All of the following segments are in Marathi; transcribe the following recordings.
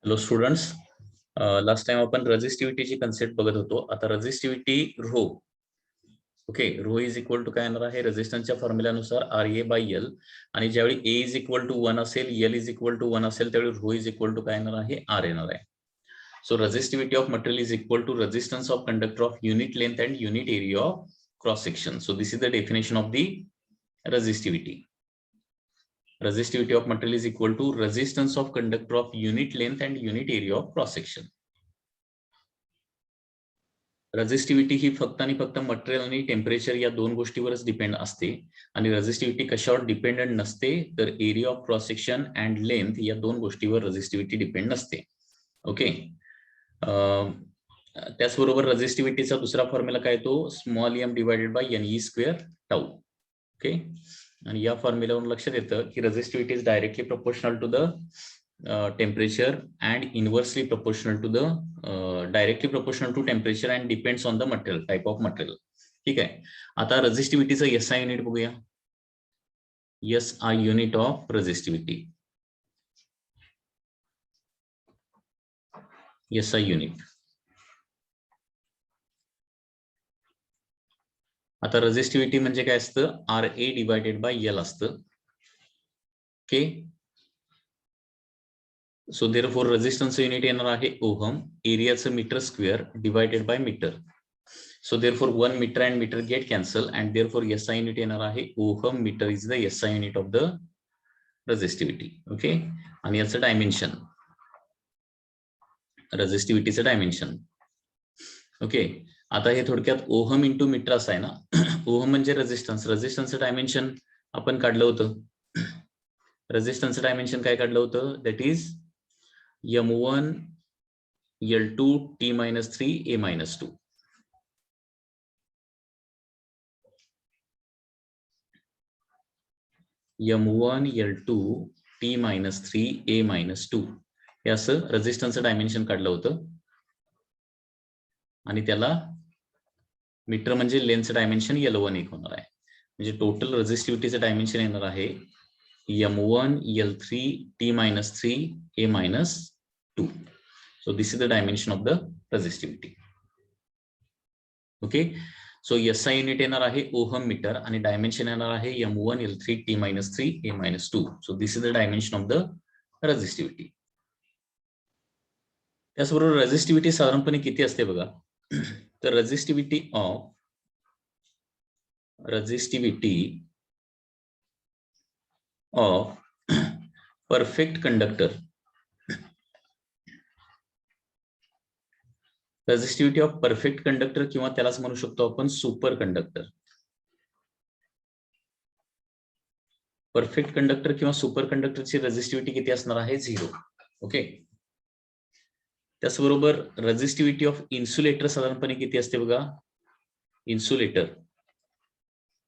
हॅलो स्टुडंट्स, लास्ट टाइम आपण रेझिस्टिव्हिटीची कन्सेप्ट बघत होतो. आता resistivity rho, okay, rho is equal to काय येणार आहे रेझिस्टन्सच्या फॉर्म्युल्यानुसार आर ए बाय एल, आणि ज्यावेळी ए इज इक्वल टू 1 असेल, एल इज इक्वल टू 1 असेल, त्यावेळी रो इज इक्वल टू काय येणार आहे आर येणार आहे. So resistivity of material is equal to resistance of conductor of unit length and unit area of cross section. So this is the definition of the resistivity. Resistivity of material is equal to resistance of conductor of unit length and unit area of cross section. Resistivity ही फक्त आणि फक्त मटेरियल आणि टेम्परेचर या दोन गोष्टीवरच डिपेंड असते, आणि रेझिस्टिव्हिटी कशावर डिपेंडंट नसते तर area of cross section and length या दोन गोष्टीवर रेझिस्टिव्हिटी डिपेंड नसते. ओके, त्याचबरोबर रेझिस्टिव्हिटीचा दुसरा फॉर्म्युला काय तो small M divided by N E square tau. Okay, आणि या फॉर्म्युलावरून लक्षात येतं की resistivity is directly proportional to the temperature and inversely proportional to the directly proportional to temperature and depends on the material type of material. ठीक आहे, आता रेझिस्टिव्हिटीचं एस आय युनिट बघूया. S I unit of resistivity, S I unit. आता रेझिस्टिव्हिटी म्हणजे काय असतं, R A divided by L असतं. Okay, so therefore resistance unit येणार आहे ओहम, एरियाचं metre square divided by metre. So therefore 1 metre and metre get cancel, and therefore SI unit येणार आहे ohm metre is the SI unit of the resistivity. Okay, आणि याचं डायमेन्शन, रेझिस्टिव्हिटीचं डायमेन्शन. ओके, आता हे थोडक्यात ओहम इंटू मीटर असं आहे ना. ओहम म्हणजे रेझिस्टन्स, रेझिस्टन्सचं डायमेन्शन आपण काढलं होतं. रेझिस्टन्सचं डायमेन्शन काय काढलं होतं, that is M1 L2 T-3 A-2. M1 L2 T-3 A-2 हे असं रेझिस्टन्सचं डायमेन्शन काढलं होतं, आणि त्याला मीटर म्हणजे लेन्थचं डायमेन्शन L1 एक होणार आहे. म्हणजे टोटल रेझिस्टिव्हिटीचं डायमेन्शन येणार आहे M1 L3 T-3 A-2. So this is the dimension of the resistivity. Okay, so SI unit येणार आहे ओहम मीटर, आणि डायमेन्शन येणार आहे M1 L3 T-3 A-2. So this is the dimension of the resistivity. त्याचबरोबर रेझिस्टिव्हिटी साधारणपणे किती असते बघा. तर resistivity of perfect conductor, resistivity of perfect conductor किंवा त्यालाच म्हणू शकतो आपण सुपर कंडक्टर. परफेक्ट कंडक्टर किंवा सुपर कंडक्टरची रेझिस्टिव्हिटी किती असणार आहे, 0. ओके, त्याचबरोबर रेझिस्टिव्हिटी ऑफ इन्सुलेटर साधारणपणे किती असते बघा. इन्सुलेटर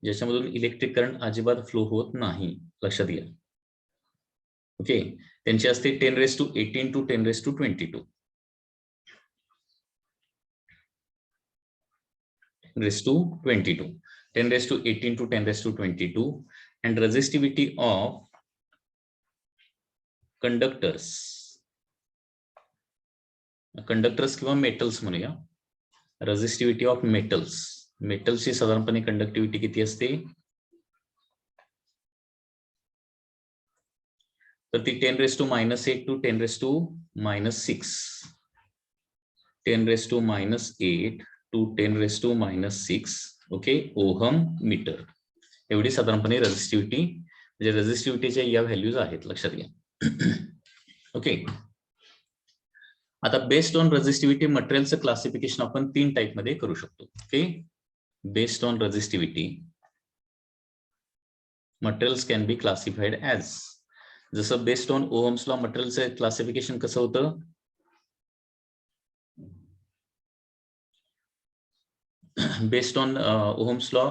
ज्याच्यामधून इलेक्ट्रिक करंट अजिबात फ्लो होत नाही, लक्षात घ्या. ओके, त्यांची असते 10⁻18 to 10⁻22. 10⁻18 to 10⁻22. and resistivity of conductors किंवा मेटल्स म्हणूया. रेझिस्टिव्हिटी ऑफ मेटल्सची साधारणपणे कंडक्टिव्हिटी किती असते, तर ती 10⁻8 to 10⁻6, 10⁻8 to 10⁻6. Okay, ohm metre एवढी साधारणपणे रेझिस्टिव्हिटी, म्हणजे रेझिस्टिव्हिटीच्या या व्हॅल्यूज आहेत, लक्षात घ्या. ओके, आता बेस्ड ऑन रेझिस्टिव्हिटी मटेरियलचं क्लासिफिकेशन आपण 3 टाइप मध्ये करू शकतो. Okay, based on resistivity materials can be classified as, जसं बेस्ड ऑन ओहम्स लॉ मटेरियलचं क्लासिफिकेशन कसं होतं, based on Ohm's law,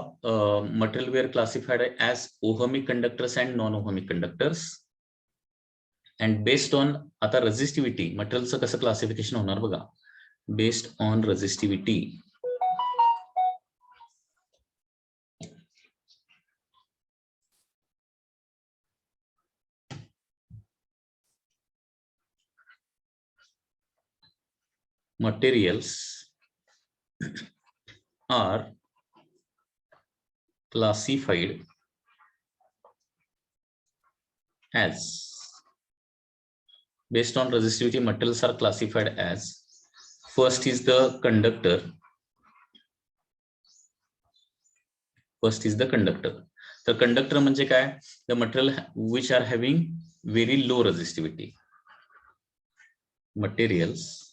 material were classified as ohmic conductors and non-ohmic conductors. And based on आता resistivity materialचं कसं क्लासिफिकेशन होणार बघा. Based on resistivity materials are classified as, based on resistivity, materials are classified as, first is the conductor. First is the conductor. The conductor म्हणजे काय? The material which are having very low resistivity. Materials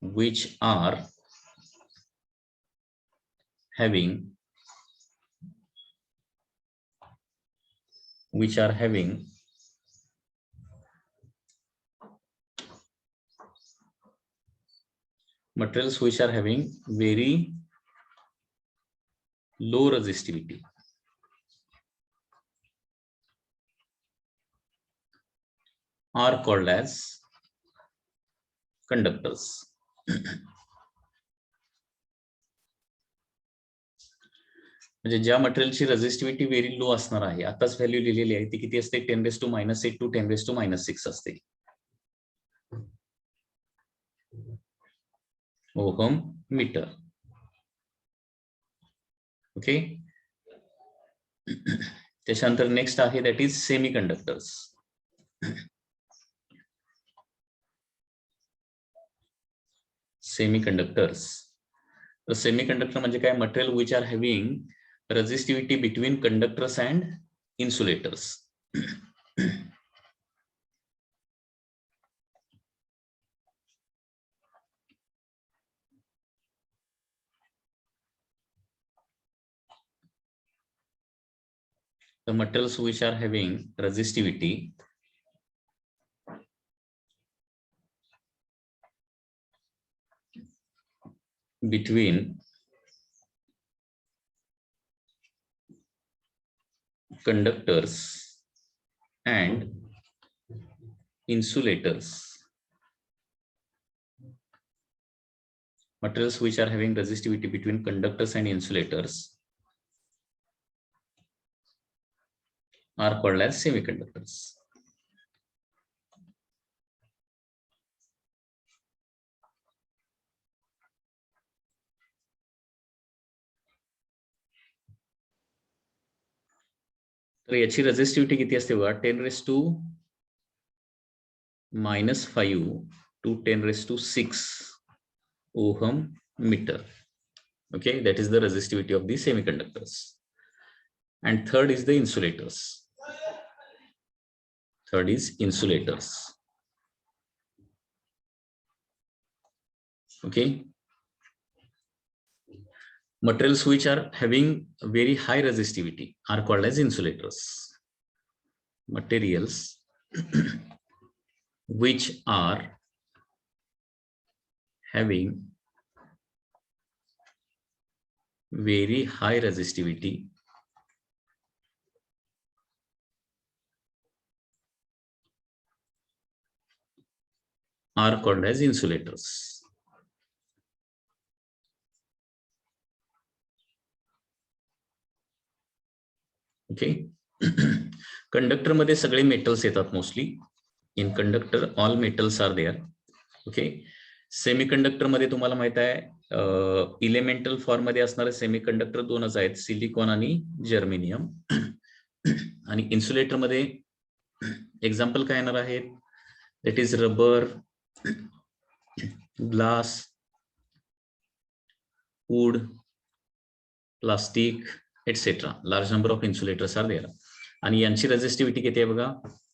which are having materials which are having very low resistivity are called as conductors. म्हणजे ज्या मटेरियलची रेझिस्टिव्हिटी व्हेरी लो असणार आहे, आताच व्हॅल्यू लिहिलेली आहे, ती किती असते? 10⁻⁸ to 10⁻⁻6 असते ओहम मीटर. ओके. त्याच्यानंतर नेक्स्ट आहे that is semi conductors. Semiconductors. तर सेमीकंडक्टर म्हणजे काय? Material which are having resistivity between conductors and insulators. The materials which are having resistivity between conductors and insulators. Materials which are having resistivity between conductors and insulators are called as semiconductors. तर याची रेझिस्टिव्हिटी किती असते बघा? 10⁻⁻⁵ to 10⁻⁶ ohm meter. Okay, that is the resistivity of the semiconductors. And third is the insulators. Third is insulators. Okay. Materials which are having very high resistivity are called as insulators. Materials which are having very high resistivity are called as insulators. Okay. Conductor मध्ये सगळे मेटल्स येतात mostly. In conductor all metals are there. Okay. Semiconductor मध्ये तुम्हाला माहित आहे इलेमेंटल फॉर्म मध्ये असणारे सेमीकंडक्टर दोनच आहेत, सिलिकॉन आणि जर्मेनियम. आणि इन्सुलेटर मध्ये एक्झाम्पल काय येणार आहेत? That is rubber, glass, wood, plastic etc. Large number of insulators are there. आणि यांची रेझिस्टिव्हिटी किती आहे बघा?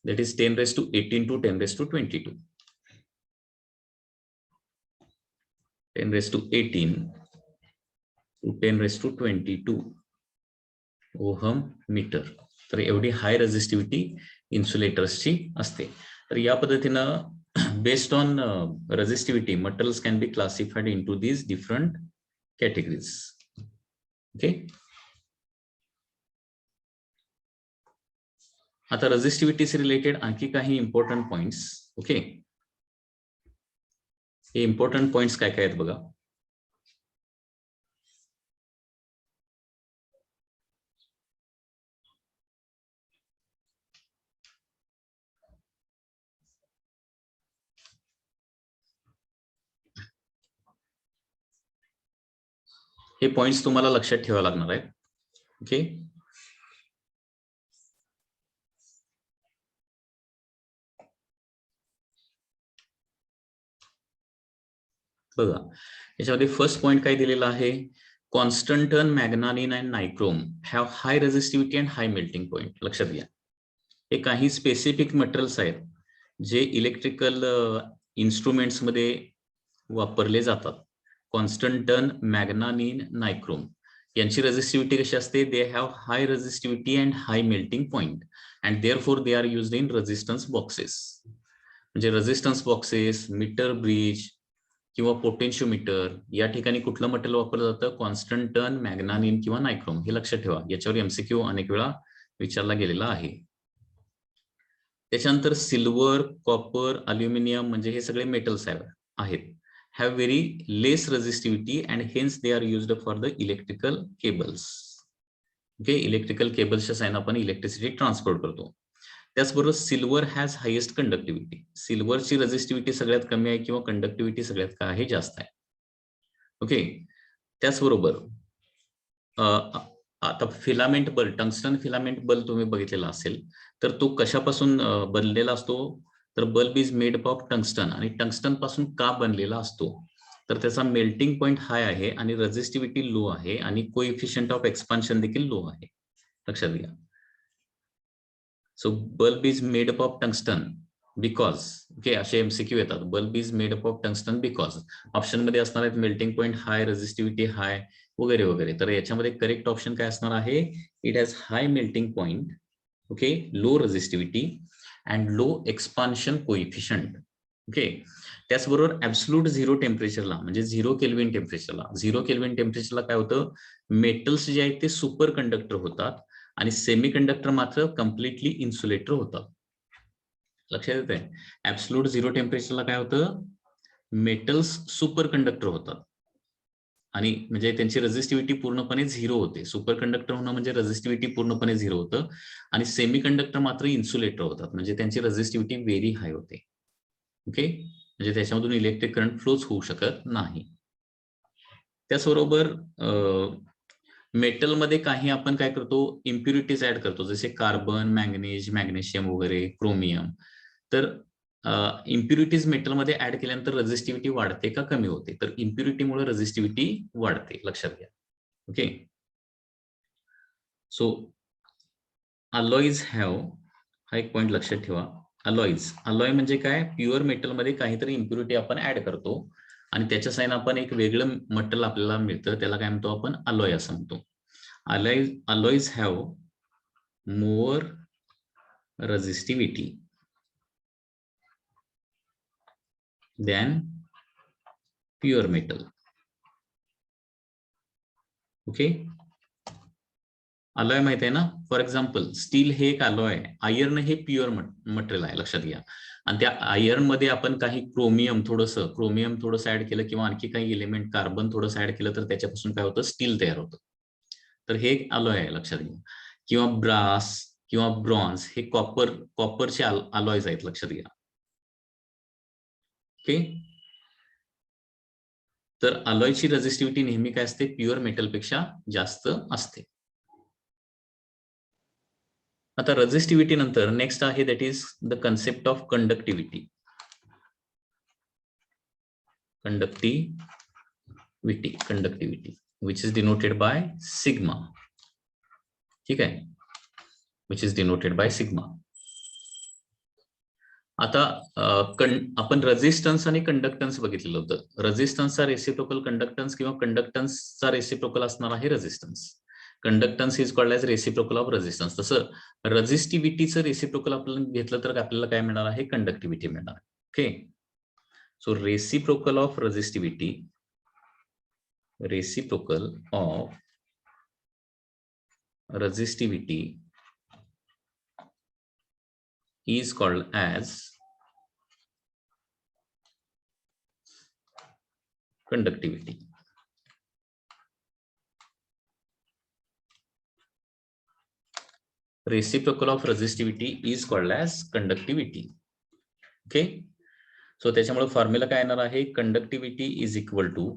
That is 10⁻18 to 10⁻22. 10⁻18 to 10⁻22 ohm metre. तर एवढी हाय रेझिस्टिव्हिटी इन्सुलेटर्सची असते. तर या पद्धतीनं based on resistivity materials can be classified into these different categories. Okay. आता रेझिस्टिव्हिटी से रिलेटेड आणखी काही इम्पॉर्टंट पॉइंट्स. ओके. हे इम्पॉर्टंट पॉइंट्स काय काय आहेत बघा? हे पॉइंट्स तुम्हाला लक्षात ठेवावे लागणार आहेत. ओके, बघा याच्यामध्ये फर्स्ट पॉइंट काय दिलेला आहे, constantan, manganin and nichrome have high resistivity and high melting point. लक्षात घ्या, हे काही स्पेसिफिक मटेरियल्स आहेत जे इलेक्ट्रिकल इन्स्ट्रुमेंट्स मध्ये वापरले जातात. कॉन्स्टंटन, मॅग्नानिन, नायक्रोम यांची रेझिस्टिव्हिटी कशी असते, they have high resistivity and high melting point and therefore they are used in resistance boxes. म्हणजे रेझिस्टन्स बॉक्सेस, मीटर ब्रिज किंवा पोटेन्शियोमीटर या ठिकाणी कुठलं मटेरियल वापरलं जातं, कॉन्स्टंटन, मॅग्नानिन किंवा नायक्रोम. हे लक्षात ठेवा, याच्यावर एमसीक्यू अनेक वेळा विचारला गेलेला आहे. त्याच्यानंतर सिल्वर, कॉपर, अल्युमिनियम म्हणजे हे सगळे मेटल्स आहेत, have very less resistivity and hence they are used for the electrical cables. Okay, electrical केबल्सच्या साहाय्याने आपण इलेक्ट्रिसिटी ट्रान्सपोर्ट करतो. त्याचबरोबर सिल्वर हॅज हायेस्ट कंडक्टिव्हिटी. सिल्वरची रेझिस्टिव्हिटी सगळ्यात कमी आहे किंवा कंडक्टिव्हिटी सगळ्यात काय आहे, जास्त आहे. ओके, त्याचबरोबर आता filament bulb, tungsten filament bulb तुम्ही बघितलेला असेल, तर तो कशापासून बनलेला असतो, तर bulb is made up of tungsten. आणि टंगस्टन पासून का बनलेला असतो, तर त्याचा मेल्टिंग पॉइंट हाय आहे आणि रेझिस्टिव्हिटी लो आहे आणि कोएफिशियंट ऑफ एक्सपान्शन देखील लो आहे. लक्षात घ्या. So bulb is made up of tungsten because, okay, असे एमसीक्यू येतात. Bulb is made up of tungsten because option मध्ये असणार आहेत मेल्टिंग पॉइंट हाय, रेझिस्टिव्हिटी हाय वगैरे वगैरे. तर याच्यामध्ये करेक्ट ऑप्शन काय असणार आहे, it has high melting point, okay, low resistivity and low expansion coefficient. Okay, त्याचबरोबर ऍब्सोल्यूट झिरो टेम्परेचरला म्हणजे 0 केल्विन टेम्परेचरला, 0 केल्विन टेम्परेचरला काय होतं, मेटल्स जे आहेत ते सुपर कंडक्टर होतात आणि सेमी कंडक्टर मात्र कम्प्लिटली इन्सुलेटर होतात. लक्षात येत आहे, ऍब्सोल्यूट झिरो टेम्परेचरला काय होतं, मेटल्स सुपर कंडक्टर होतात आणि म्हणजे त्यांची रेझिस्टिव्हिटी पूर्णपणे झिरो होते. सुपर कंडक्टर होणं म्हणजे रेझिस्टिव्हिटी पूर्णपणे झिरो होतं आणि सेमी कंडक्टर मात्र इन्सुलेटर होतात म्हणजे त्यांची रेझिस्टिव्हिटी व्हेरी हाय होते. ओके, म्हणजे त्याच्यामधून इलेक्ट्रिक करंट फ्लोच होऊ शकत नाही. त्याचबरोबर मेटलमध्ये काही आपण काय करतो, इम्प्युरिटीज ऍड करतो, जसे कार्बन, मॅंगनीज, मॅग्नेशियम वगैरे, क्रोमियम. तर इम्प्युरिटीज मेटलमध्ये ऍड केल्यानंतर रेझिस्टिव्हिटी वाढते का कमी होते, तर इम्प्युरिटीमुळे रेझिस्टिव्हिटी वाढते. लक्षात घ्या. ओके, सो अलॉईज हॅव, हा एक पॉइंट लक्षात ठेवा. अलॉईज, अलॉय म्हणजे काय, प्युअर मेटलमध्ये काहीतरी इम्प्युरिटी आपण ऍड करतो आणि त्याच्या साइन आपण एक वेगळं मटेरियल आपल्याला मिळतं, त्याला काय म्हणतो आपण, अलॉय असं म्हणतो. Alloys have more resistivity than pure metal. Okay, alloy माहित आहे ना, फॉर एक्झाम्पल स्टील हे एक अलॉय आहे, आयर्न हे प्युअर मटेरियल आहे. लक्षात घ्या. आणि त्या आयर्न मध्ये आपण काही क्रोमियम थोडंसं ऍड केलं किंवा आणखी काही एलिमेंट कार्बन थोडंसं ऍड केलं तर त्याच्यापासून काय होतं, स्टील तयार होतं. तर हे एक अलॉय आहे, लक्षात घ्या. किंवा ब्रास किंवा ब्रॉन्झ हे कॉपरचे अलॉयज आहेत. लक्षात घ्या. ओके, तर अलॉयची रेझिस्टिव्हिटी नेहमी काय असते, प्युअर मेटलपेक्षा जास्त असते. आता रेझिस्टिव्हिटी नंतर नेक्स्ट आहे that is the concept of conductivity. Conductivity which is denoted by sigma. ठीक आहे, which is denoted by sigma. आता आपण रेझिस्टन्स आणि कंडक्टन्स बघितलेलं होतं. रेझिस्टन्सचा रेसिप्रोकल कंडक्टन्स किंवा कंडक्टन्सचा रेसिप्रोकल असणार आहे resistance. Conductance is called as reciprocal of resistance. तसं रेझिस्टिव्हिटीचं रेसिप्रोकल आपण घेतलं तर आपल्याला काय मिळणार आहे, कंडक्टिव्हिटी मिळणार. Okay, so reciprocal of resistivity, reciprocal of resistivity is called as conductivity. Reciprocal of resistivity is called as conductivity. Okay, so त्याच्यामुळे फॉर्म्युला काय येणार आहे, conductivity is equal to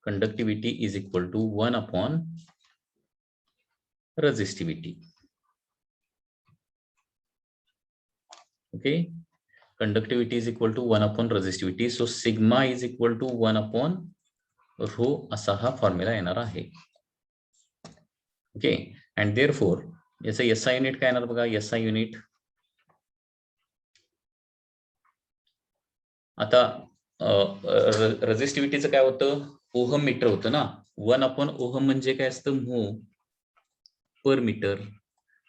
conductivity is equal to 1 upon resistivity. Okay, conductivity is equal to 1 upon resistivity. So sigma is equal to 1 upon rho असा हा फॉर्म्युला येणार आहे. ओके, अँड देअरफॉर याचा एसआय युनिट काय येणार बघा. एसआय युनिट आता रेझिस्टिव्हिटीचं काय होतं, ओहम मीटर होतं ना. 1 अपॉन ओहम म्हणजे काय असतं, म्हो पर मीटर,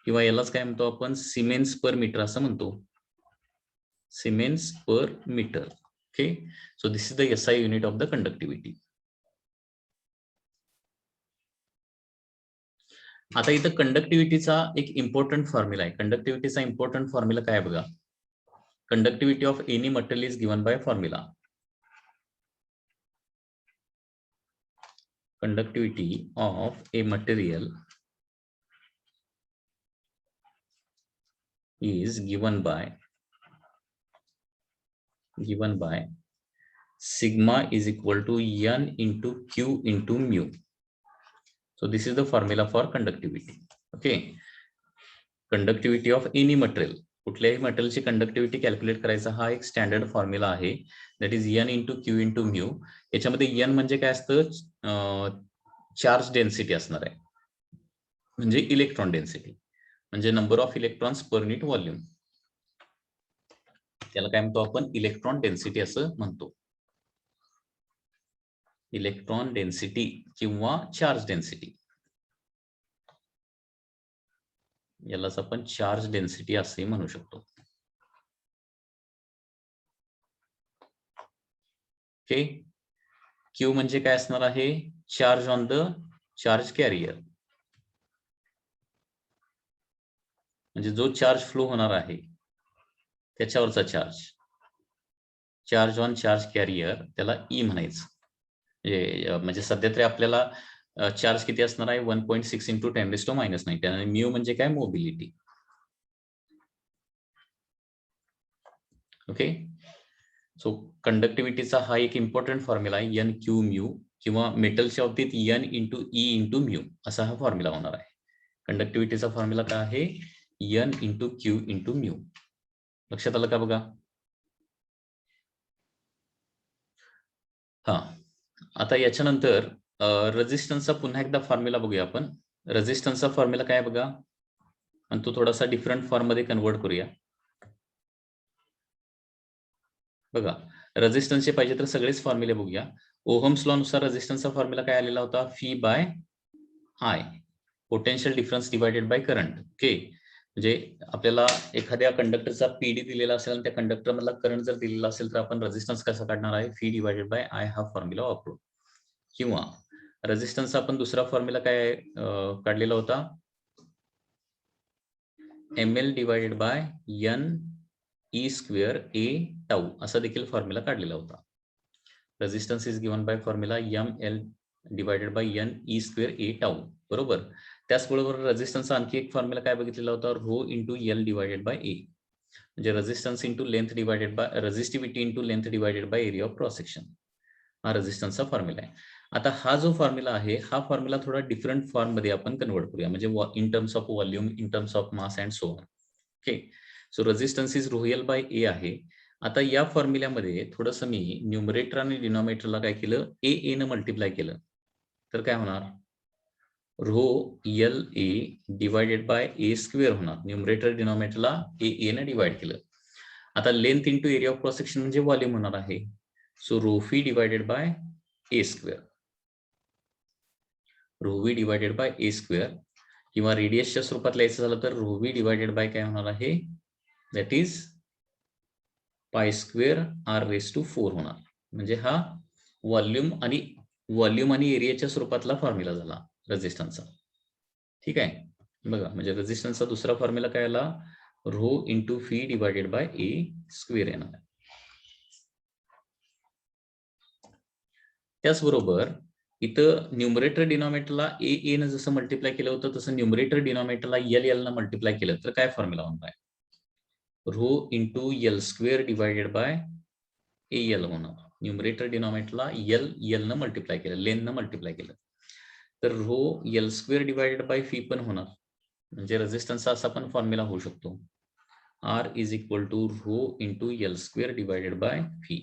किंवा यालाच काय म्हणतो आपण, सिमेन्स पर मीटर असं म्हणतो. Siemens per metre. Okay, so this is the SI unit of the conductivity. आता इथं कंडक्टिव्हिटीचा एक इम्पॉर्टंट फॉर्म्युला आहे. कंडक्टिव्हिटीचा इम्पॉर्टंट फॉर्म्युला काय बघा. Conductivity of any material is given by formula. Conductivity of a material is given by sigma is equal to n into q into mu. So this is the formula for conductivity. Okay, conductivity of any material, कुठल्याही मटेरियलची कंडक्टिव्हिटी कॅल्क्युलेट करायचा हा एक स्टँडर्ड फॉर्म्युला आहे. That is n into Q into mu. याच्यामध्ये n म्हणजे काय असतं, चार्ज डेन्सिटी असणार आहे, म्हणजे इलेक्ट्रॉन डेन्सिटी, म्हणजे number of electrons per unit volume. त्याला काय म्हणतो आपण, इलेक्ट्रॉन डेन्सिटी असं म्हणतो. इलेक्ट्रॉन डेन्सिटी किंवा चार्ज डेन्सिटी, यालाच आपण चार्ज डेन्सिटी असे म्हणू शकतो. ओके, क्यू म्हणजे काय असणार आहे, charge on the charge carrier, म्हणजे जो चार्ज फ्लो होणार आहे त्याच्यावरचा charge. Charge on charge carrier त्याला ई म्हणायचं. म्हणजे सध्या तरी आपल्याला चार्ज किती असणार आहे, 1.6 इंटू 10⁻⁹. आणि म्यू म्हणजे काय, मोबिलिटी. ओके, सो कंडक्टिव्हिटीचा हा एक इम्पॉर्टंट फॉर्म्युला आहे, एन क्यू म्यू, किंवा मेटलच्या बाबतीत N into E into mu असा हा फॉर्म्युला होणार आहे. कंडक्टिव्हिटीचा फॉर्म्युला काय आहे, N into Q into mu. लक्षात आलं का बघा. हा, आता याच्यानंतर रेझिस्टन्सचा पुन्हा एकदा फॉर्म्युला बघूया आपण. रेझिस्टन्सचा फॉर्म्युला काय बघा, आणि तो थोडासा डिफरंट फॉर्म मध्ये कन्वर्ट करूया. बघा, रेझिस्टन्सचे पाहिजे तर सगळेच फॉर्म्युले बघूया. ओहम्स लॉ नुसार रेझिस्टन्सचा फॉर्म्युला काय आलेला होता, V by I, potential difference divided by current. Okay, म्हणजे आपल्याला एखाद्या कंडक्टरचा पीडी दिलेला असेल आणि त्या कंडक्टर मधला करंट जर दिलेला असेल तर आपण रेझिस्टन्स कसा काढणार आहे, फी डिवायडेड बाय आय हा फॉर्म्युला वापरू. किंवा रेझिस्टन्सचा आपण दुसरा फॉर्म्युला काय काढलेला होता, ml divided by n e square a tau असा देखील फॉर्म्युला काढलेला होता. Resistance is given by formula ml divided by n e square a tau, बरोबर. त्याचबरोबर रेझिस्टन्सचा आणखी एक फॉर्म्युला काय बघितलेला होता, rho into L divided by A, म्हणजे resistance into length divided by resistivity into length divided by area of cross section. हा रेझिस्टन्सचा फॉर्म्युला आहे. आता हा जो फॉर्म्युला आहे हा फॉर्म्युला थोडा डिफरंट फॉर्म मध्ये आपण कन्वर्ट करूया, म्हणजे in terms of volume, in terms of mass and so on. Okay, so resistance is rho L by A आहे. आता या फॉर्म्युल्यामध्ये थोडंसं मी न्यूमरेटर आणि डिनॉमिनेटरला काय केलं, ए न मल्टिप्लाय केलं, तर काय होणार, rho L A divided by A square होणार. न्यूमरेटर डिनॉमिनेटरला ए ने डिवाइड केलं. आता length into area of cross section म्हणजे व्हॉल्यूम होणार आहे. So rho V divided by A square, rho V divided by A square, किंवा रेडियसच्या स्वरूपात लिहायचं झालं तर रो व्ही डिवायडेड बाय काय होणार आहे, that is pi square R raise to 4 होणार. म्हणजे हा व्हॉल्यूम आणि एरियाच्या स्वरूपातला फॉर्म्युला झाला रेझिस्टन्सचा. ठीक आहे, बघा, म्हणजे रेझिस्टन्सचा दुसरा फॉर्म्युला काय आला, rho into V divided by A square येणार. त्याचबरोबर इथं न्यूमरेटर डिनॉमिनेटरला ए न जसं मल्टिप्लाय केलं होतं तसं न्यूमरेटर डिनॉमिनेटरला एल न मल्टिप्लाय केलं तर काय फॉर्म्युला होणार आहे, rho into L square divided by A L होणार. न्यूमरेटर डिनॉमिनेटरला एल न मल्टिप्लाय केलं, लेन न मल्टिप्लाय केलं, तर rho L square divided by V पण होणार. म्हणजे रेझिस्टन्सचा असा पण फॉर्म्युला होऊ शकतो, R is equal to rho into L square divided by V.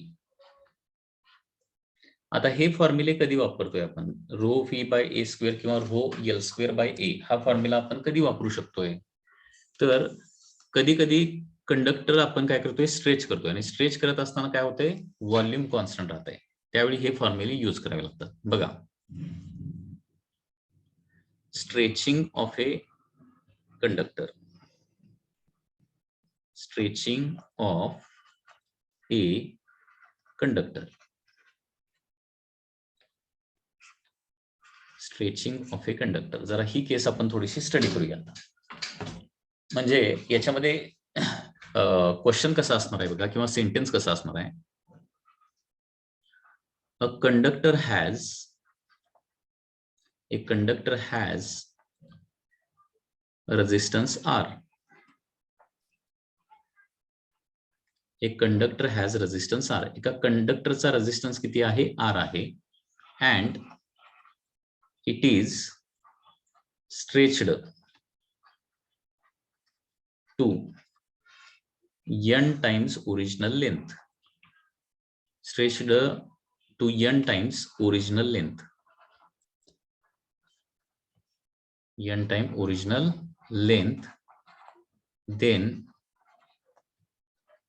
आता हे फॉर्म्युले कधी वापरतोय आपण? Rho V by A square किंवा rho L square by A हा फॉर्म्युला आपण कधी वापरू शकतोय? तर कधी कधी कंडक्टर आपण काय करतोय, स्ट्रेच करतोय, आणि स्ट्रेच करत असताना काय होतंय, व्हॉल्यूम कॉन्स्टंट राहतंय, त्यावेळी हे फॉर्म्युले यूज करावे लागतात. बघा, stretching of a conductor, stretching of a conductor, stretching of a conductor. जरा ही केस आपण थोडीशी स्टडी करूया. म्हणजे याच्यामध्ये क्वेश्चन कसा असणार आहे बघा, किंवा सेंटेन्स कसा असणार आहे. A conductor has resistance R. A conductor has resistance R. एका कंडक्टरचा रेझिस्टन्स किती आहे? R आहे. And it is stretched to n times original length. Stretched to n times original length. N time original length. Then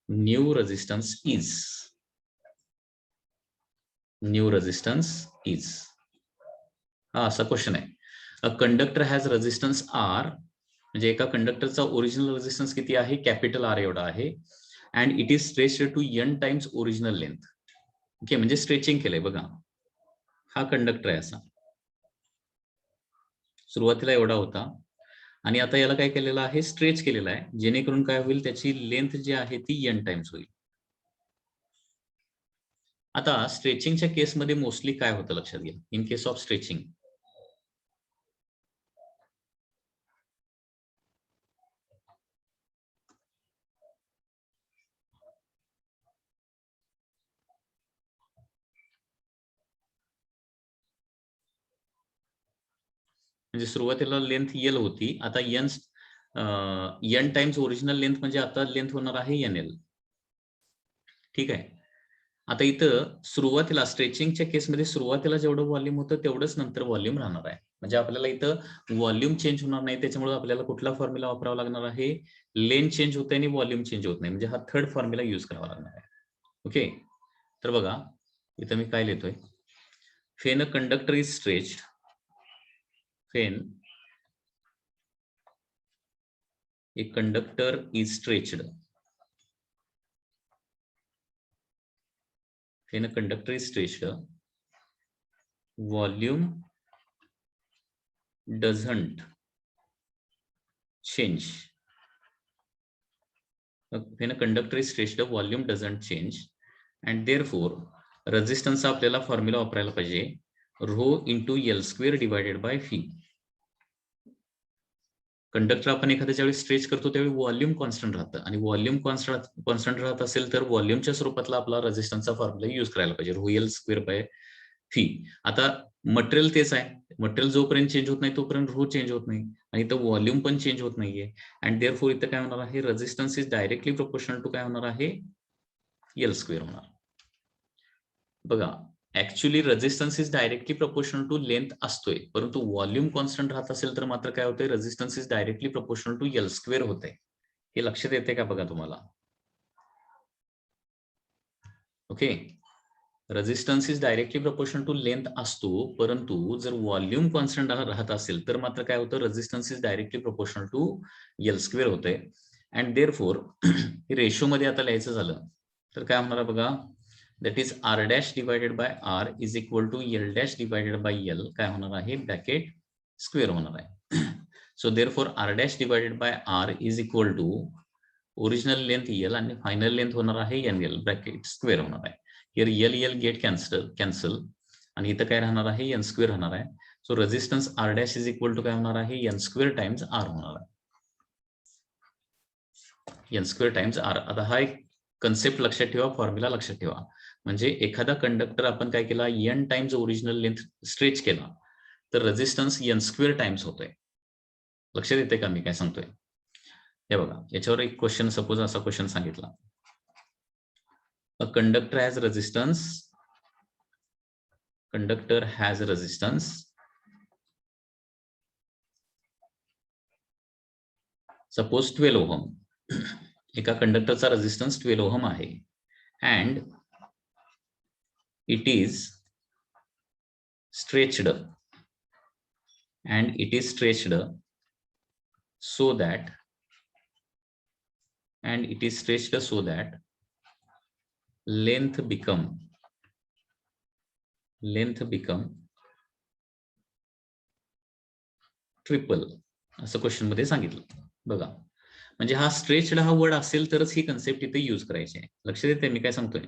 new resistance is. New resistance is. हा असा क्वेश्चन आहे. A conductor has resistance R. म्हणजे एका कंडक्टरचा ओरिजिनल रेझिस्टन्स किती आहे? कॅपिटल R एवढा आहे. And it is stretched to n times original length. Okay, म्हणजे स्ट्रेचिंग केलंय बघा. हा कंडक्टर आहे असा, सुरुवातीला एवढा होता, आणि आता याला काय केलेलं आहे? स्ट्रेच केलेला आहे, जेणेकरून काय होईल, त्याची लेंथ जी आहे ती n टाइम्स होईल. आता स्ट्रेचिंगच्या केसमध्ये मोस्टली काय होतं लक्षात घ्या. इन केस ऑफ स्ट्रेचिंग, म्हणजे सुरुवातीला लेंथ एल होती, आता n टाइम्स ओरिजिनल लेंथ म्हणजे आता लेंथ होणार आहे NL. ठीक आहे. आता इथं सुरुवातीला स्ट्रेचिंगच्या केसमध्ये सुरुवातीला जेवढं व्हॉल्यूम होतं तेवढंच नंतर व्हॉल्यूम राहणार आहे. म्हणजे आपल्याला इथं व्हॉल्यूम चेंज होणार नाही, त्याच्यामुळे आपल्याला कुठला फॉर्म्युला वापरावा लागणार आहे? लेंथ चेंज होते आणि व्हॉल्यूम चेंज होत नाही, म्हणजे हा थर्ड फॉर्म्युला यूज करावा लागणार आहे. ओके, तर बघा इथं मी काय लिहितोय. When a conductor is stretched. When a conductor is stretched. When a conductor is stretched, volume doesn't change. When a conductor is stretched, volume doesn't change, and therefore resistance आपल्याला फॉर्म्युला वापरायला पाहिजे, rho into L square divided by V. Conductor आपण एखाद्या वेळी स्ट्रेच करतो त्यावेळी व्हॉल्यूम कॉन्स्टंट राहतं, आणि व्हॉल्यूम कॉन्स्टंट राहत असेल तर व्हॉल्यूमच्या स्वरूपातला आपला रेझिस्टन्सचा फॉर्म्युला यूज करायला पाहिजे, row L square bye V. आता मटेरियल तेच आहे, मटेरियल जोपर्यंत चेंज होत नाही तोपर्यंत रो चेंज होत नाही, आणि इथं व्हॉल्यूम पण चेंज होत नाहीये. अँड देअरफॉर इथं काय होणार आहे? Resistance is directly proportional to काय होणार आहे? एल स्क्वेअर होणार. बघा, actually resistance is directly proportional to length असतोय, परंतु व्हॉल्यूम कॉन्स्टंट राहत असेल तर मात्र काय होतंय? Resistance is directly proportional to L square होतंय. हे लक्षात येते का बघा तुम्हाला? Okay, resistance is directly proportional to length असतो, परंतु जर व्हॉल्यूम कॉन्स्टंट राहत असेल तर मात्र काय होतं? Resistance is directly proportional to L square होतंय. अँड देअरफॉर हे रेशो मध्ये आता लिहायचं झालं तर काय होणार बघा, that is r dash divided by r is equal to l dash divided by l काय होणार आहे? ब्रॅकेट स्क्वेअर होणार आहे. So therefore r dash divided by r is equal to original length l आणि फायनल लेंथ होणार आहे nl ब्रॅकेट स्क्वेअर होणार आहे. हिअर l गेट कॅन्सल आणि इथं काय राहणार आहे? n स्क्वेअर राहणार आहे. So resistance r dash is equal to काय होणार आहे? n स्क्वेअर टाइम्स r होणार आहे. n square times r. आता हा एक कन्सेप्ट लक्षात ठेवा, फॉर्म्युला लक्षात ठेवा. म्हणजे एखादा कंडक्टर आपण काय केला, n times original length stretch केला तर रेझिस्टन्स n² टाइम्स होतोय. लक्षात येते का मी काय सांगतोय? हे बघा, याच्यावर एक क्वेश्चन, सपोज असा क्वेश्चन सांगितला, a conductor has resistance, suppose 12 ohm. एका कंडक्टरचा रेझिस्टन्स 12 ओहम आहे and it is stretched so that length become triple, असं क्वेश्चन मध्ये सांगितलं. बघा, म्हणजे हा स्ट्रेच्ड हा वर्ड असेल तरच ही कन्सेप्ट इथे यूज करायची आहे. लक्षात येते मी काय सांगतोय?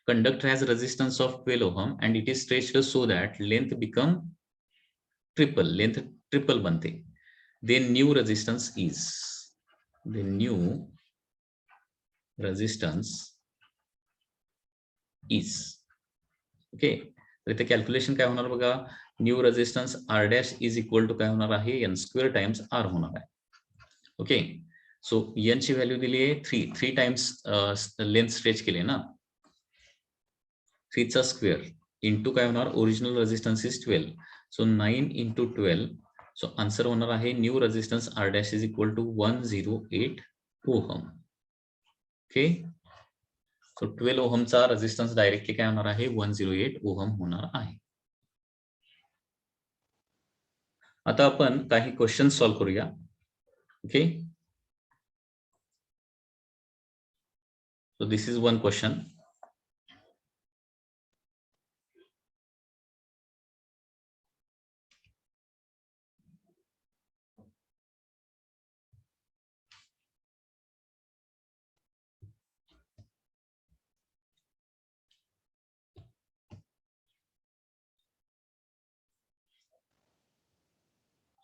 Conductor has resistance of 12 ohm and it is stretched so that length become triple, length triple बनते. then new resistance is okay. तर इथे कॅल्क्युलेशन काय होणार बघा, new resistance R dash is equal to काय होणार आहे, n² टाइम्स आर होणार आहे. ओके, सो n ची व्हॅल्यू दिली आहे 3 टाइम्स लेंथ स्ट्रेच केले ना, 3 चा स्क्वेअर इंटू काय होणार, original resistance is 12, so 9 into 12, so answer होणार आहे new resistance R dash is equal to 108 ohm. Okay, so 12 ओहमचा रेझिस्टन्स डायरेक्टली काय होणार आहे, 108 ओहम होणार आहे. आता आपण काही क्वेश्चन सॉल्व्ह करूया. Okay, so this is one question.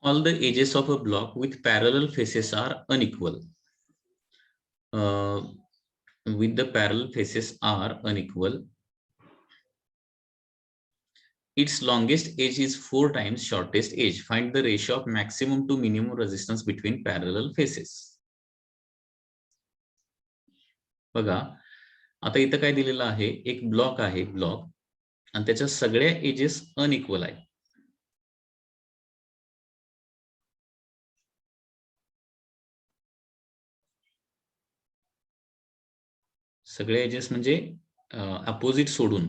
All the edges of a block with parallel faces are unequal. With the parallel faces are unequal. Its longest edge is 4 times shortest edge. Find the ratio of maximum to minimum resistance between parallel faces. बघा, आता इथं काय दिलेलं आहे, एक ब्लॉक आहे, ब्लॉक, आणि त्याच्या सगळ्या एजेस अनइक्वल आहे. सगळे एजेस म्हणजे अपोजिट सोडून.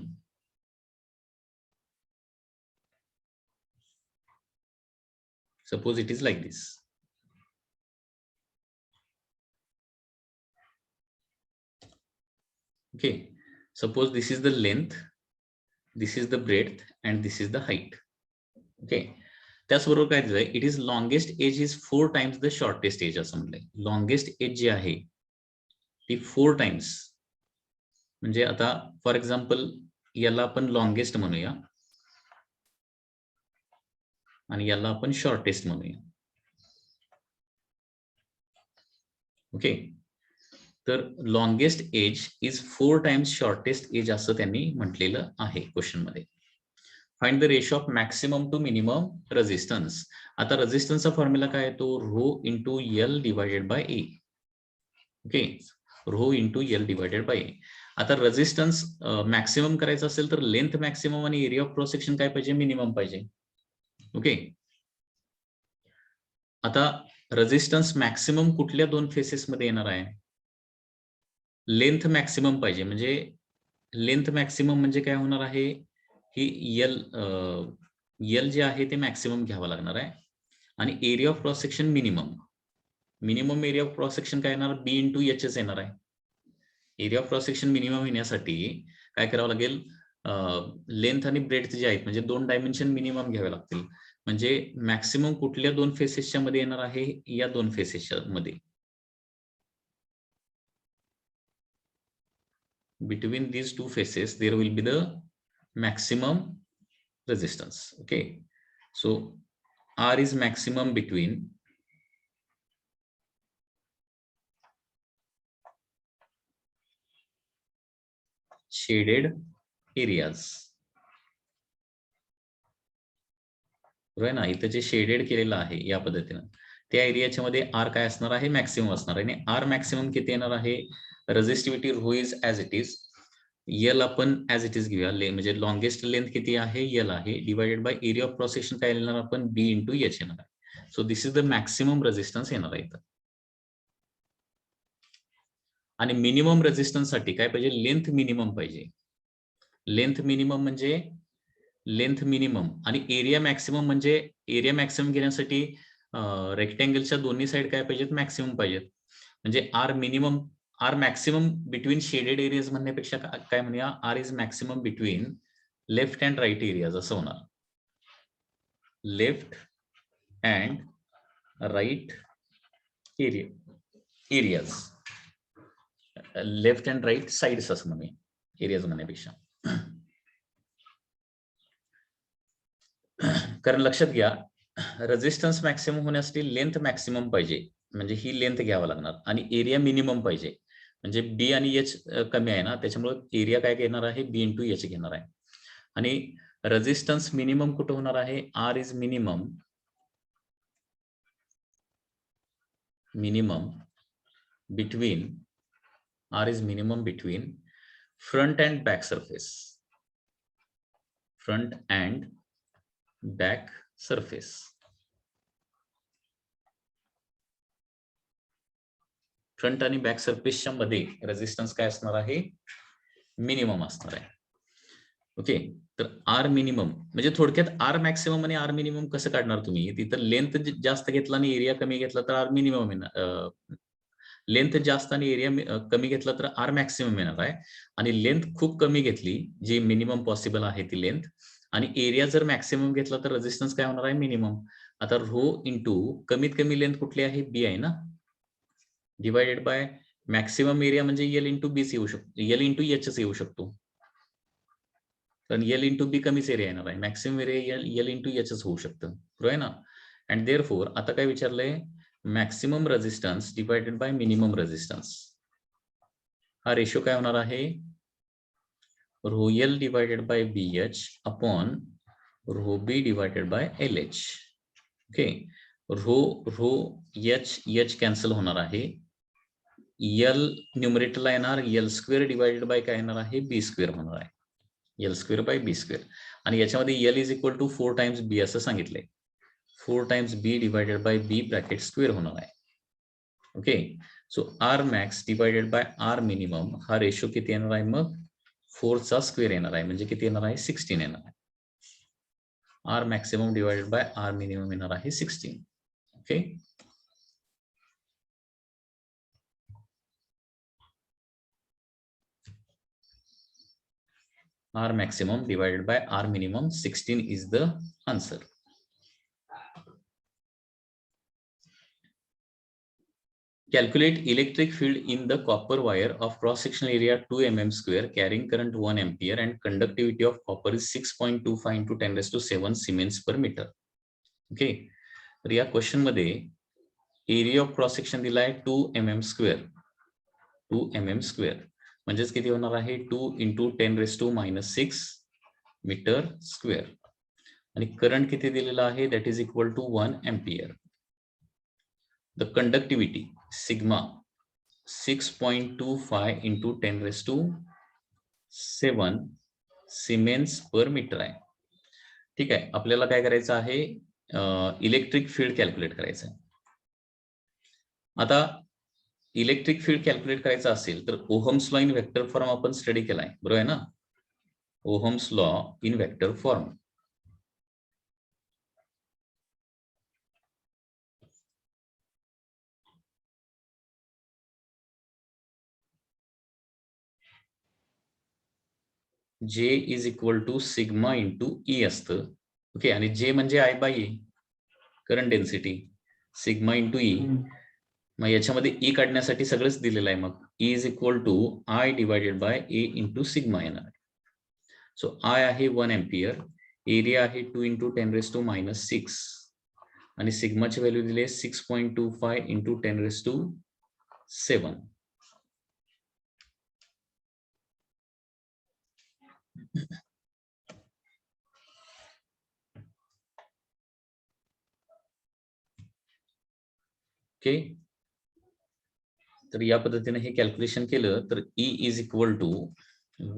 Suppose it is like this. Okay, suppose this is the length, this is the breadth, and this is the height. Okay, त्याचबरोबर काय दिलंय, it is longest edge is 4 times the shortest edge असं म्हटलंय. लॉंगेस्ट एज जी आहे ती 4 टाइम्स, म्हणजे आता फॉर एक्झाम्पल याला आपण लॉंगेस्ट म्हणूया आणि याला आपण शॉर्टेस्ट म्हणूया. ओके, तर longest edge is 4 times shortest edge असं त्यांनी म्हटलेलं आहे क्वेश्चन मध्ये. Find the ratio of maximum to minimum resistance. आता रेझिस्टन्सचा फॉर्म्युला काय आहे, तो rho into L divided by A. Okay, rho into L divided by A. आता रेझिस्टन्स मॅक्सिमम करायचं असेल तर लेंथ मॅक्सिमम आणि एरिया ऑफ क्रॉस सेक्शन काय पाहिजे, मिनिमम पाहिजे. ओके, आता रेझिस्टन्स मॅक्सिमम कुठल्या दोन फेसेस मध्ये येणार आहे, लेंथ मॅक्सिमम पाहिजे. म्हणजे लेंथ मॅक्सिमम म्हणजे काय होणार आहे, ही एल जे आहे ते मॅक्सिमम घ्यावं लागणार आहे, आणि area of cross section minimum area of cross section काय येणार, बी इंटू एच येणार आहे. Area of cross section minimum येण्यासाठी काय करावं लागेल, लेंथ आणि ब्रेड्थ जे आहेत म्हणजे 2 डायमेन्शन मिनिमम घ्यावे लागतील. म्हणजे मॅक्सिमम कुठल्या 2 फेसेसच्या मध्ये येणार आहे, या 2 फेसेसच्या मध्ये. Between these 2 faces there will be the maximum resistance. Okay, so R is maximum between shaded areas, बरोबर ना. इथं जे शेडेड केलेलं आहे या पद्धतीनं, त्या एरियाच्या मध्ये आर काय असणार आहे, मॅक्सिमम असणार आहे. आणि आर मॅक्सिमम किती येणार आहे, resistivity rho is as it is, L आपण ऍज इट इज घेऊया, म्हणजे लॉंगेस्ट लेंथ किती आहे, यल आहे, divided by area of cross section काय येणार आपण, बी इंटू एच येणार आहे. So this is the maximum resistance येणार आहे इथं. आणि मिनिमम रेझिस्टन्स साठी काय पाहिजे, लेंथ मिनिमम पाहिजे. लेंथ मिनिमम म्हणजे लेंथ मिनिमम, आणि एरिया मॅक्सिमम म्हणजे एरिया मॅक्सिमम घेण्यासाठी रेक्टँगलच्या दोन्ही साइड काय पाहिजेत, मॅक्सिमम पाहिजेत. म्हणजे R minimum, R maximum between shaded areas म्हणण्यापेक्षा काय म्हणूया, R is maximum between left and right areas असं होणार. Left and right areas, left and right sides असं म्हणूया, एरियाज म्हणण्यापेक्षा. कारण लक्षात घ्या, रेझिस्टन्स मॅक्सिमम होण्यासाठी लेंथ मॅक्सिमम पाहिजे, म्हणजे ही लेंथ घ्यावं लागणार, आणि एरिया मिनिमम पाहिजे, म्हणजे बी आणि एच कमी आहे ना, त्याच्यामुळे एरिया काय घेणार आहे, बी इंटू एच घेणार आहे. आणि रेझिस्टन्स मिनिमम कुठं होणार आहे, R is minimum between, R is minimum between front and back surface, front and back surface. Front आणि बॅक सरफेसच्या मध्ये रेझिस्टन्स काय असणार आहे, मिनिमम असणार आहे. ओके, तर आर मिनिमम म्हणजे थोडक्यात आर मॅक्सिमम आणि आर मिनिमम कसं काढणार तुम्ही, तिथं लेंथ जास्त घेतला आणि एरिया कमी घेतला तर आर मिनिमम येणार, लेंथ जास्त आणि एरिया कमी घेतला तर आर मॅक्सिमम येणार आहे. आणि लेंथ खूप कमी घेतली, जी मिनिमम पॉसिबल आहे ती लेंथ, आणि एरिया जर मॅक्सिमम घेतला तर रेझिस्टन्स काय होणार आहे, मिनिमम. आता रो इंटू कमीत कमी लेंथ कुठली आहे, बी आहे ना, डिवायडेड बाय मॅक्सिमम एरिया म्हणजे एल इंटू बीच येऊ शकतो, एल इंटू एच येऊ शकतो, कारण एल इंटू बी कमीच एरिया येणार आहे, मॅक्सिमम एरिया एल इंटू एचच होऊ शकतं, बरोबर आहे ना. अँड देअरफॉर आता काय विचारलंय, maximum resistance divided by minimum resistance, हा रेशो काय होणार आहे, rho L divided by B H upon rho B divided by L H. Okay, rho H cancel होणार आहे, एल न्यूमरेटरला येणार, एल स्क्वेअर डिवायडेड बाय काय येणार आहे, बी स्क्वेअर होणार आहे, L square by B square. आणि याच्यामध्ये L is equal to 4 times B असं सांगितलंय, 4 times B divided by B bracket square होणार आहे. Okay, so R max divided by R minimum, हा रेशो किती येणार आहे, मग 4 चा स्क्वेअर येणार आहे, म्हणजे किती येणार आहे, 16 येणार आहे. R maximum divided by R minimum येणार आहे 16. Okay, R maximum divided by R minimum 16 is the answer. Calculate electric field in the copper wire of cross-sectional area 2 mm square carrying current 1 ampere and conductivity of copper is 6.25 into 10 raised to 7 Siemens per meter. Okay, तर या क्वेश्चन मध्ये एरिया ऑफ क्रॉस सेक्शन दिलाय 2 mm square, 2 mm square म्हणजेच किती होणार आहे, 2 into 10 raised to -6 metre square, आणि करंट किती दिलेला आहे, that is equal to 1 ampere. The conductivity sigma 6.25 into 10 raised to 7 siemens per metre आहे. ठीक आहे, आपल्याला काय करायचं आहे, इलेक्ट्रिक फील्ड कॅल्क्युलेट करायचं आहे. आता इलेक्ट्रिक फील्ड कॅल्क्युलेट करायचं असेल तर Ohm's law in vector form आपण स्टडी केलाय, बरोबर आहे ना, Ohm's law in vector form. J is equal to sigma into E असतं. ओके, आणि जे म्हणजे I by A, current density, sigma into E. मग याच्यामध्ये ई काढण्यासाठी सगळंच दिलेलं आहे, मग E is equal to I divided by A into sigma येणार आहे. सो आय आहे 1 एम्पियर, एरिया आहे 2 इंटू 10 रेस टू -6, आणि सिग्माची व्हॅल्यू दिली आहे 6.25 इंटू 10 रेस टू 7. ओके, तर या पद्धतीने हे कॅल्क्युलेशन केलं तर E is equal to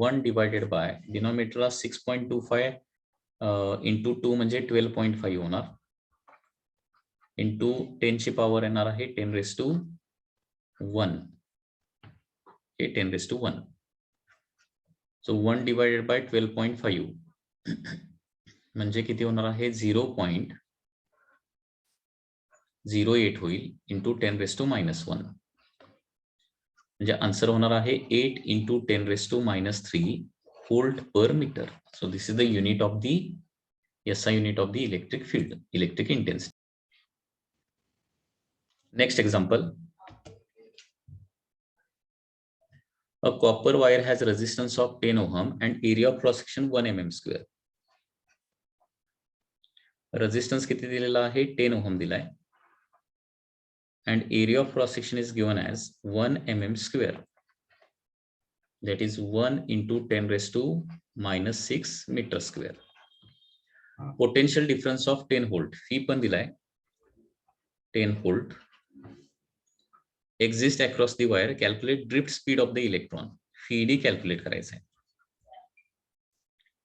1 divided by डिनॉमिनेटरला 6.25 इंटू 2 म्हणजे 12.5 होणार, इंटू 10 ची पॉवर येणार आहे 10⁻1, हे 10⁻1. सो 1 डिवायडेड बाय 12.5 म्हणजे किती होणार आहे 0.08 होईल इंटू 10⁻1, म्हणजे आन्सर होणार आहे 8 into 10⁻³ volt per metre. So this is the unit of the SI unit of the electric field, electric intensity. Next example. A copper wire has resistance of 10 ohm and area of cross section 1 mm square. Resistance किती दिलेला आहे 10 ohm दिलाय and area of cross section is given as 1 mm square, that is 1 into 10⁻⁻6 meter square. Potential difference of 10 volt, fee पण दिलाय 10 volt exist across the wire. Calculate drift speed of the electron. FED calculate करायचं आहे.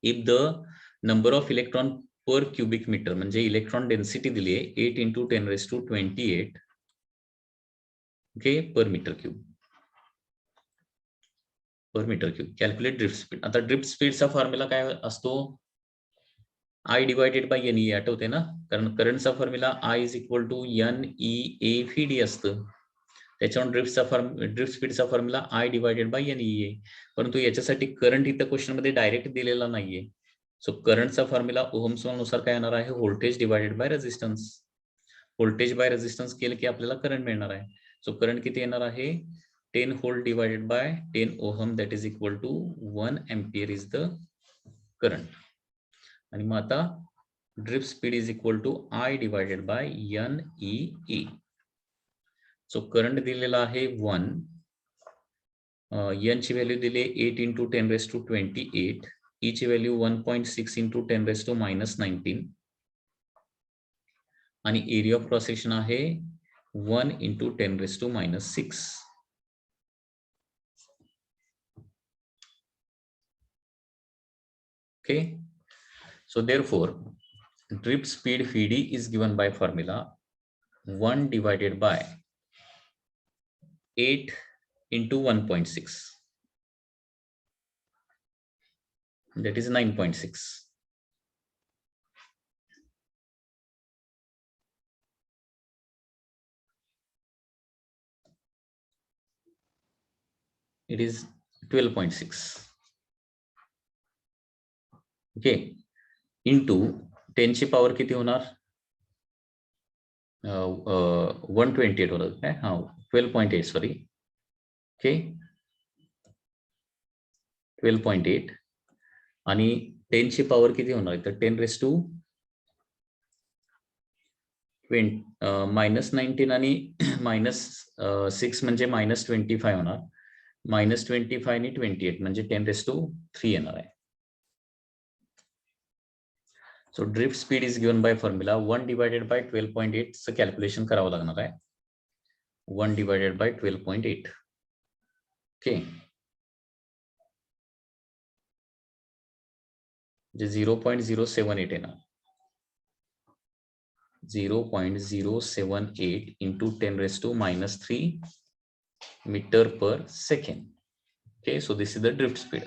If the number of electron per cubic meter म्हणजे इलेक्ट्रॉन डेन्सिटी दिली आहे 8 into 10⁻28 okay per metre cube. Calculate drift speed. आता ड्रिफ्ट स्पीडचा फॉर्म्युला काय असतो I डिवायडेड बाय NE, आठवते ना, कारण करंटचा formula I is equal to NEA FED असतं. त्याच्यावर ड्रिफ्ट स्पीडचा formula I divided by NEA, परंतु याच्यासाठी करंट इथं क्वेश्चन मध्ये डायरेक्ट दिलेला नाहीये. सो करंटचा फॉर्म्युला ओहम्स लॉ नुसार काय येणार आहे voltage divided by resistance. Voltage by resistance केलं की आपल्याला करंट मिळणार आहे. सो करंट किती येणार आहे 10 volt divided by 10 ohm, that is equal to 1 ampere is the current. आणि मग आता drift speed is equal to I divided by NEA. So current दिलेला आहे 1, N ची व्हॅल्यू दिली 8 इंटू 10⁻28, E ची व्हॅल्यू 1.6 इंटू 10⁻⁻19 आणि एरिया ऑफ क्रॉस सेक्शन आहे 1 इंटू 10⁻⁻6. Okay, so therefore drift speed FED is given by formula 1 divided by 8 into 1.6, that is 9.6. It is 12.6. okay, into 10 ची पॉवर किती होणार 128 होणार काय, हा 12.8 सॉरी. ओके 12.8 आणि 10 ची पॉवर किती होणार तर 10⁻⁻19 आणि -6 म्हणजे -25 होणार. -25 आणि 28 म्हणजे 10⁻³ येणार आहे. So drift speed is given by formula 1 divided bye 12.8 चं कॅल्क्युलेशन करावं लागणार आहे. 1 डिवायडेड बाय 12.8. ओके, जे 0.078 येणार. 0.078 into 10⁻³ meter per second. Okay, so this is the drift speed.